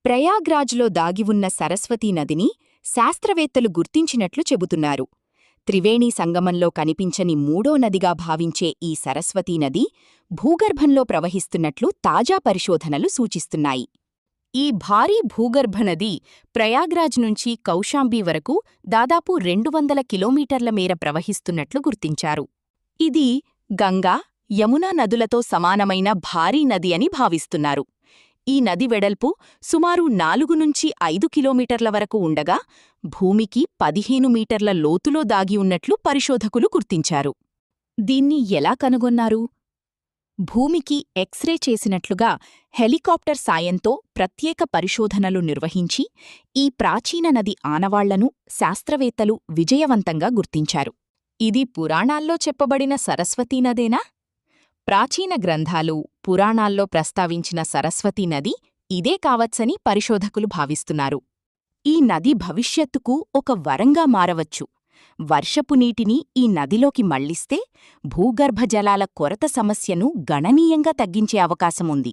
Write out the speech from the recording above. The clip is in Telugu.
ప్రయాగ్రాజ్లో దాగివున్న సరస్వతీ నదిని శాస్త్రవేత్తలు గుర్తించినట్లు చెబుతున్నారు. త్రివేణీ సంగమంలో కనిపించని మూడో నదిగా భావించే ఈ సరస్వతీ నది భూగర్భంలో ప్రవహిస్తున్నట్లు తాజా పరిశోధనలు సూచిస్తున్నాయి. ఈ భారీ భూగర్భ నది ప్రయాగ్రాజ్ నుంచి కౌశాంబి వరకు దాదాపు 200 కిలోమీటర్ల మేర ప్రవహిస్తున్నట్లు గుర్తించారు. ఇది గంగా, యమునా నదులతో సమానమైన భారీ నది అని భావిస్తున్నారు. ఈ నది వెడల్పు సుమారు 4-5 కిలోమీటర్ల వరకు ఉండగా భూమికి 15 మీటర్ల లోతులో దాగి ఉన్నట్లు పరిశోధకులు గుర్తించారు. దీన్ని ఎలా కనుగొన్నారు? భూమికి ఎక్స్రే చేసినట్లుగా హెలికాప్టర్ సాయంతో ప్రత్యేక పరిశోధనలు నిర్వహించి ఈ ప్రాచీన నది ఆనవాళ్లను శాస్త్రవేత్తలు విజయవంతంగా గుర్తించారు. ఇది పురాణాల్లో చెప్పబడిన సరస్వతీ నదేనా? ప్రాచీన గ్రంథాలు, పురాణాల్లో ప్రస్తావించిన సరస్వతీ నది ఇదే కావచ్చని పరిశోధకులు భావిస్తున్నారు. ఈ నది భవిష్యత్తుకు ఒక వరంగా మారవచ్చు. వర్షపు నీటిని ఈ నదిలోకి మళ్లిస్తే భూగర్భ జలాల కొరత సమస్యను గణనీయంగా తగ్గించే అవకాశముంది.